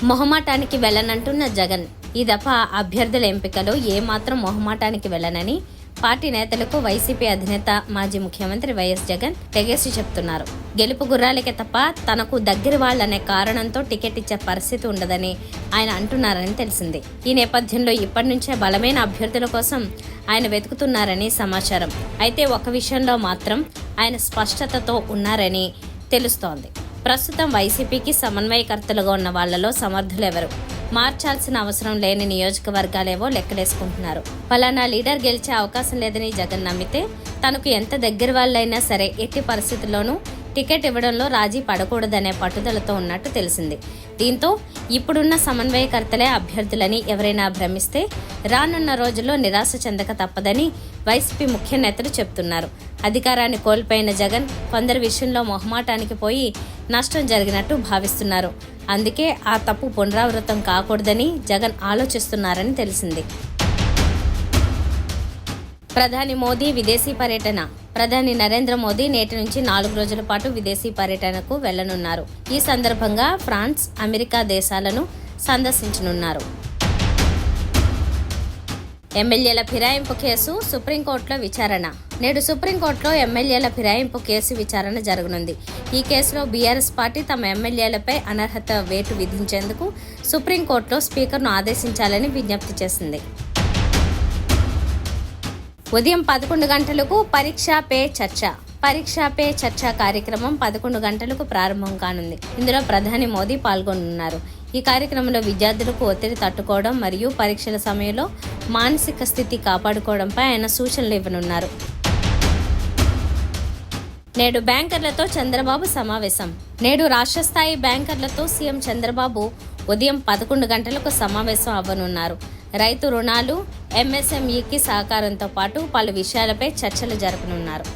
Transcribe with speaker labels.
Speaker 1: మొహమాటానికి వెళ్ళనంటున్న జగన్ ఈ దఫా అభ్యర్థుల ఎంపికలో ఏమాత్రం మొహమాటానికి వెళ్ళనని పార్టీ నేతలకు వైసీపీ అధినేత మాజీ ముఖ్యమంత్రి వైఎస్ జగన్ తెగేసి చెప్తున్నారు. గెలుపు గుర్రాలకే తప్ప తనకు దగ్గర వాళ్ళనే కారణంతో టికెట్ ఇచ్చే పరిస్థితి ఉండదని ఆయన అంటున్నారని తెలిసింది. ఈ నేపథ్యంలో ఇప్పటి నుంచే బలమైన అభ్యర్థుల కోసం ఆయన వెతుకుతున్నారని సమాచారం. అయితే ఒక విషయంలో మాత్రం ఆయన స్పష్టతతో ఉన్నారని తెలుస్తోంది. ప్రస్తుతం వైసీపీకి సమన్వయకర్తలుగా ఉన్న వాళ్లలో సమర్థులెవరు? మార్చాల్సిన అవసరం లేని నియోజకవర్గాలేవో లెక్కలేసుకుంటున్నారు. ఫలానా లీడర్ గెలిచే అవకాశం లేదని జగన్ నమ్మితే తనకు ఎంత దగ్గర వాళ్ళైనా సరే ఎట్టి పరిస్థితుల్లోనూ టికెట్ ఇవ్వడంలో రాజీ పడకూడదనే పట్టుదలతో ఉన్నట్టు తెలిసింది. దీంతో ఇప్పుడున్న సమన్వయకర్తలే అభ్యర్థులని ఎవరైనా భ్రమిస్తే రానున్న రోజుల్లో నిరాశ చెందక తప్పదని వైసీపీ ముఖ్య నేతలు చెప్తున్నారు. అధికారాన్ని కోల్పోయిన జగన్ కొందరి విషయంలో మొహమాటానికి పోయి నష్టం జరిగినట్టు భావిస్తున్నారు. అందుకే ఆ తప్పు పునరావృతం కాకూడదని జగన్ ఆలోచిస్తున్నారని తెలిసింది. ప్రధాని మోదీ విదేశీ పర్యటన. ప్రధాని నరేంద్ర మోదీ నేటి నుంచి 4 రోజుల పాటు విదేశీ పర్యటనకు వెళ్లనున్నారు. ఈ సందర్భంగా ఫ్రాన్స్, అమెరికా దేశాలను సందర్శించనున్నారు. ఎమ్మెల్యేల ఫిరాయింపు కేసు సుప్రీంకోర్టులో విచారణ. నేడు సుప్రీంకోర్టులో ఎమ్మెల్యేల ఫిరాయింపు కేసు విచారణ జరగనుంది. ఈ కేసులో బీఆర్ఎస్ పార్టీ తమ ఎమ్మెల్యేలపై అనర్హత వేటు విధించేందుకు సుప్రీంకోర్టులో స్పీకర్ను ఆదేశించాలని విజ్ఞప్తి చేసింది. ఉదయం 11 గంటలకు పరీక్షా పే చర్చ కార్యక్రమం 11 గంటలకు ప్రారంభం కానుంది. ఇందులో ప్రధాని మోదీ పాల్గొనున్నారు. ఈ కార్యక్రమంలో విద్యార్థులకు ఒత్తిడి తట్టుకోవడం మరియు పరీక్షల సమయంలో మానసిక స్థితి కాపాడుకోవడంపై ఆయన సూచనలు ఇవ్వనున్నారు. నేడు బ్యాంకర్లతో చంద్రబాబు సమావేశం. నేడు రాష్ట్ర స్థాయి బ్యాంకర్లతో సీఎం చంద్రబాబు ఉదయం 11 గంటలకు సమావేశం అవ్వనున్నారు. రైతు రుణాలు, ఎంఎస్ఎంఈకి సహకారంతో పాటు పలు విషయాలపై చర్చలు జరపనున్నారు.